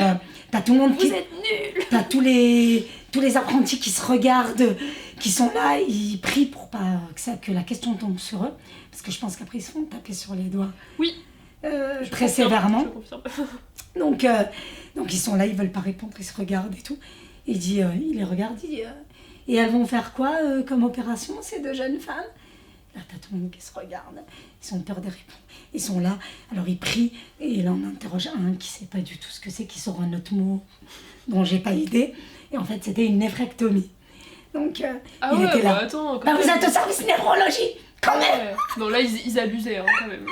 t'as tout le monde Vous êtes nuls. T'as tous les apprentis qui se regardent, qui sont là, ils prient pour pas que la question tombe sur eux, parce que je pense qu'après ils se font taper sur les doigts. Oui. Très sévèrement. Je confirme. Donc ils sont là, ils veulent pas répondre, ils se regardent et tout. Il les regarde, il dit et elles vont faire quoi comme opération, ces 2 jeunes femmes? Là, t'as tout le monde qui se regarde, ils ont peur de répondre. Ils sont là, alors ils prient, et là on interroge un qui sait pas du tout ce que c'est, qui sort un autre mot dont j'ai pas idée. Et en fait, c'était une néphrectomie. Donc, il était là. Attends, vous êtes au service névrologie, quand même. Ouais. Non, là, ils abusaient, hein, quand même.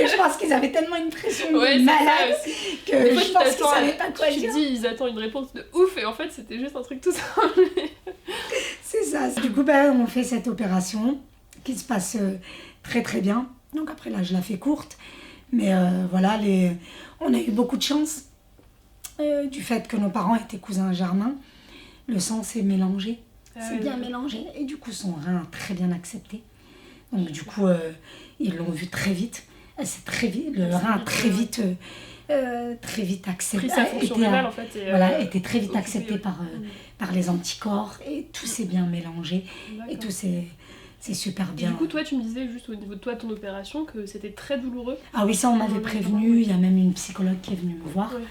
Et je pense qu'ils avaient tellement une pression de malade que fois, je pense qu'ils savaient pas quoi dire. Tu te dis, ils attendent une réponse de ouf, et en fait, c'était juste un truc tout simple. C'est ça. Du coup, on fait cette opération qui se passe très très bien. Donc après, là, je la fais courte. Mais voilà, on a eu beaucoup de chance du fait que nos parents étaient cousins germains. Le sang s'est mélangé. C'est bien mélangé. Et du coup, son rein a très bien accepté. Donc du coup, ils l'ont vu très vite. Le rein a très vite très vite accepté. Pris sa fonction rénale en fait. Voilà, était très vite occupé, accepté ouais. par les anticorps et tout s'est bien mélangé et tout c'est super bien. Et du coup, toi, tu me disais juste au niveau de toi, ton opération, que c'était très douloureux. Ah oui, ça on m'avait prévenu, il y a même une psychologue qui est venue me voir. Ouais.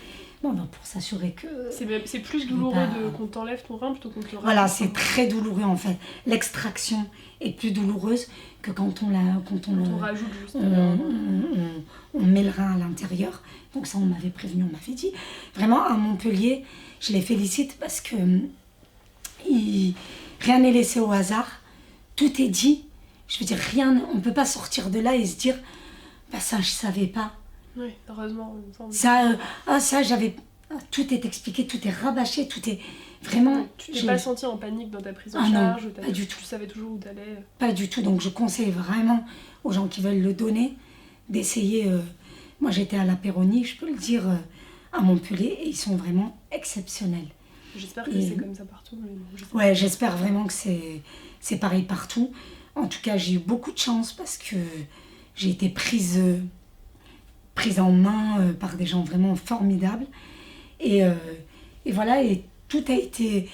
Bon, ben, pour s'assurer que... C'est plus douloureux qu'on t'enlève ton rein plutôt qu'on te le rajoute. Voilà, c'est très douloureux en fait. L'extraction est plus douloureuse que quand on rajoute juste. On met le rein à l'intérieur. Donc ça, on m'avait prévenu, on m'avait dit. Vraiment, à Montpellier, je les félicite parce que rien n'est laissé au hasard. Tout est dit. Je veux dire, rien, on ne peut pas sortir de là et se dire, bah ça, je ne savais pas. Oui, heureusement. Ça, j'avais... Tout est expliqué, tout est rabâché, tout est vraiment... Tu t'es pas senti en panique dans ta prise en charge? Non, pas du tout. Tu savais toujours où t'allais? Pas du tout, donc je conseille vraiment aux gens qui veulent le donner d'essayer... Moi, j'étais à la Péronie, je peux le dire, à Montpellier, et ils sont vraiment exceptionnels. J'espère que c'est comme ça partout. Ouais, j'espère vraiment que c'est pareil partout. En tout cas, j'ai eu beaucoup de chance parce que j'ai été prise en main par des gens vraiment formidables. Et voilà, et tout a été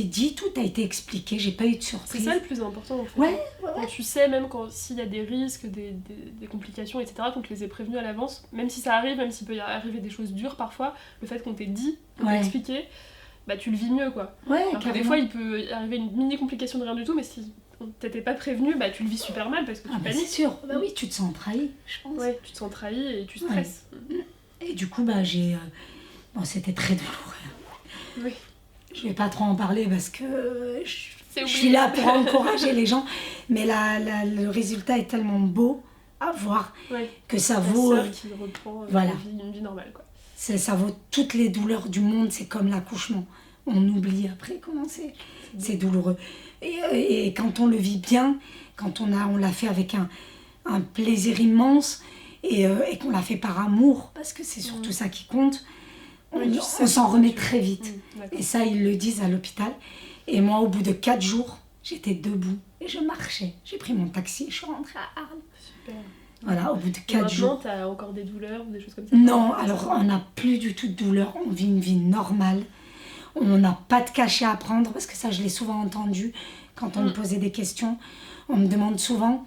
dit, tout a été expliqué, j'ai pas eu de surprise. C'est ça le plus important en fait. Ouais. Quand tu sais, même s'il y a des risques, des complications, etc., qu'on te les ait prévenus à l'avance, même si ça arrive, même s'il peut y arriver des choses dures parfois, le fait qu'on t'ait dit, qu'on t'ait expliqué, bah tu le vis mieux quoi. Ouais, alors que des fois il peut y arriver une mini complication de rien du tout, mais si on t'était pas prévenu, bah tu le vis super mal parce que tu paniques. C'est sûr, bah oui, tu te sens trahi, je pense. Ouais, tu te sens trahi et tu stresses. Ouais. Et du coup, bah j'ai... Bon, c'était très douloureux. Oui. Je vais pas trop en parler parce que je suis là pour encourager les gens, mais le résultat est tellement beau à voir que ça vaut... sœur qui reprend une vie normale quoi. Ça vaut toutes les douleurs du monde, c'est comme l'accouchement. On oublie après comment c'est douloureux. Et quand on le vit bien, quand on l'a fait avec un plaisir immense et qu'on l'a fait par amour, parce que c'est surtout ça qui compte, on s'en remet très vite. Et ça, ils le disent à l'hôpital. Et moi, au bout de 4 jours, j'étais debout et je marchais. J'ai pris mon taxi, je suis rentrée à Arles. Super. Voilà, au bout de 4 jours. Maintenant, t'as encore des douleurs ou des choses comme ça? Non, alors on n'a plus du tout de douleur, on vit une vie normale. On n'a pas de cachet à prendre, parce que ça, je l'ai souvent entendu quand on me posait des questions. On me demande souvent,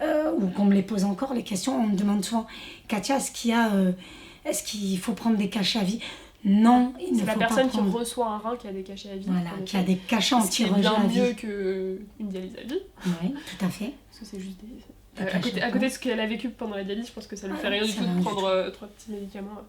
ou qu'on me les pose encore, les questions, on me demande souvent, Katia, est-ce qu'il faut prendre des cachets à vie? Non, il ne faut pas prendre. C'est la personne qui reçoit un rein qui a des cachets à vie. Voilà, qui a des cachets anti-rejet à vie. C'est bien mieux qu'une dialyse à vie. Oui, tout à fait. Parce que c'est juste à côté de ce qu'elle a vécu pendant la dialyse, je pense que ça lui fait rien du tout de prendre 3 petits médicaments.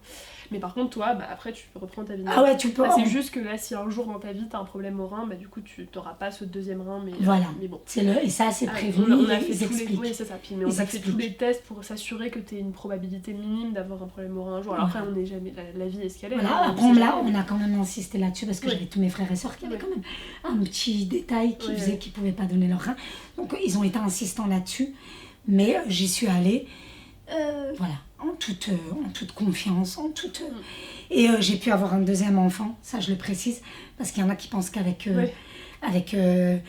Mais par contre, toi, après, tu reprends ta vie. Ah ouais, tu peux. C'est juste que là, si un jour dans ta vie, t'as un problème au rein, bah du coup, tu n'auras pas ce deuxième rein. Mais, voilà. Mais bon. Et ça, c'est prévenu. On a fait oui, c'est ça. Puis, mais on a fait tous les tests pour s'assurer que tu aies une probabilité minime d'avoir un problème au rein un jour. Alors après, on n'est jamais. La vie est ce qu'elle est. Voilà, après, là, on a quand même insisté là-dessus parce que j'avais tous mes frères et sœurs qui avaient quand même un petit détail qui faisait qu'ils ne pouvaient pas donner leur rein. Donc, ils ont été insistants là-dessus. Mais j'y suis allée, voilà, en toute confiance, et j'ai pu avoir un deuxième enfant, ça je le précise, parce qu'il y en a qui pensent qu'avec un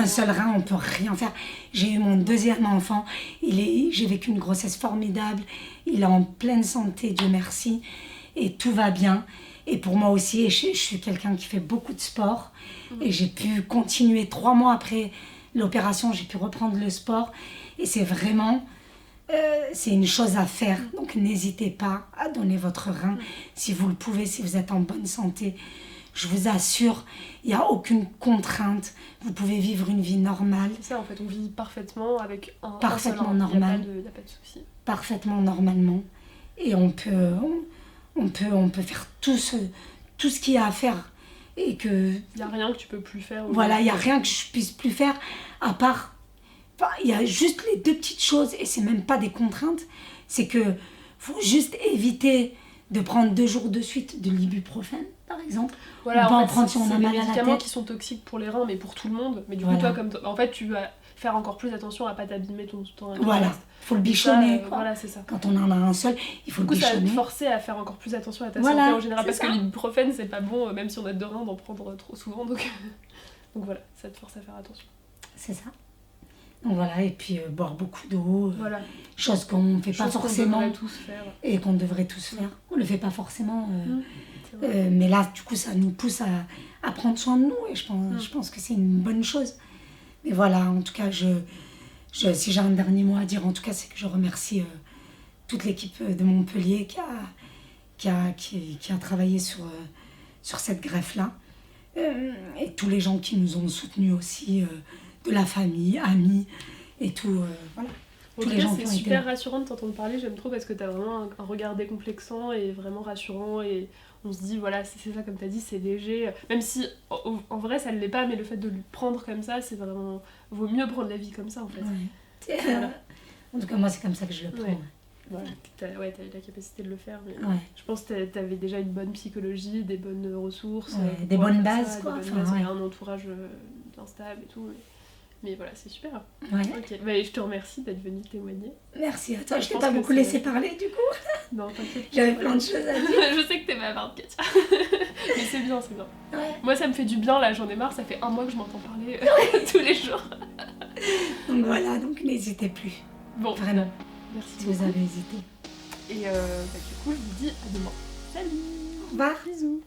seul rein, on ne peut rien faire. J'ai eu mon deuxième enfant, j'ai vécu une grossesse formidable, il est en pleine santé, Dieu merci, et tout va bien. Et pour moi aussi, je suis quelqu'un qui fait beaucoup de sport, et j'ai pu continuer 3 mois après l'opération, j'ai pu reprendre le sport et c'est vraiment c'est une chose à faire, donc n'hésitez pas à donner votre rein si vous le pouvez, si vous êtes en bonne santé. Je vous assure, il n'y a aucune contrainte, vous pouvez vivre une vie normale. C'est ça en fait, on vit parfaitement avec un seul rein. Normal. Il n'y a pas de souci. Parfaitement normalement et on peut faire tout ce qu'il y a à faire. Et que il n'y a rien que tu peux plus faire. Voilà, il n'y a rien que je puisse plus faire à part... Enfin, il y a juste les 2 petites choses et c'est même pas des contraintes. C'est que faut juste éviter de prendre 2 jours de suite de l'ibuprofène, par exemple. Voilà, on peut en en prendre si on a mal à la tête. C'est des médicaments qui sont toxiques pour les reins, mais pour tout le monde. Mais du coup, toi, en fait, tu vas faire encore plus attention à pas t'abîmer ton voilà, il faut le bichonner. Voilà, c'est ça. Quand on en a un seul, il faut le bichonner. Du coup, ça va te forcer à faire encore plus attention à ta santé en général, parce que l'ibuprofène, c'est pas bon, même si on a 2 reins, d'en prendre trop souvent. Donc voilà, ça te force à faire attention. C'est ça. Donc voilà, et puis boire beaucoup d'eau, Voilà. chose qu'on ne fait pas forcément Qu'on devrait tous faire. et qu'on devrait tous faire. On ne le fait pas forcément, C'est vrai. mais là, du coup, ça nous pousse à prendre soin de nous et je pense que c'est une bonne chose. Mais voilà, en tout cas, si j'ai un dernier mot à dire, en tout cas, c'est que je remercie toute l'équipe de Montpellier qui a travaillé sur cette greffe-là. Et tous les gens qui nous ont soutenus aussi, de la famille, amis et tout. Voilà. En tout cas, c'est super rassurant de t'entendre parler, j'aime trop parce que t'as vraiment un regard décomplexant et vraiment rassurant et on se dit, voilà, c'est ça, comme t'as dit, c'est léger. Même si, en vrai, ça ne l'est pas, mais le fait de le prendre comme ça, c'est vraiment... Vaut mieux prendre la vie comme ça, en fait. Ouais. Voilà. En tout cas, moi, c'est comme ça que je le prends. Ouais. Voilà, t'as eu la capacité de le faire, mais Ouais. je pense que t'avais déjà une bonne psychologie, des bonnes ressources, des bonnes bases, quoi. Des bonnes bases, un entourage instable et tout. Mais voilà, c'est super. Ouais. Ok, bah, je te remercie d'être venue témoigner. Merci à toi, je t'ai pas beaucoup laissé parler du coup. Non, t'inquiète. J'avais plein de choses à dire. Je sais que t'es bavarde, Katia. Mais c'est bien, c'est bien. Ouais. Moi, ça me fait du bien, là, j'en ai marre, ça fait 1 mois que je m'entends parler tous les jours. Donc voilà, donc n'hésitez plus. Bon, Vraiment. merci Si beaucoup. vous avez hésité. Et du coup, je vous dis à demain. Salut. Au revoir. Bisous.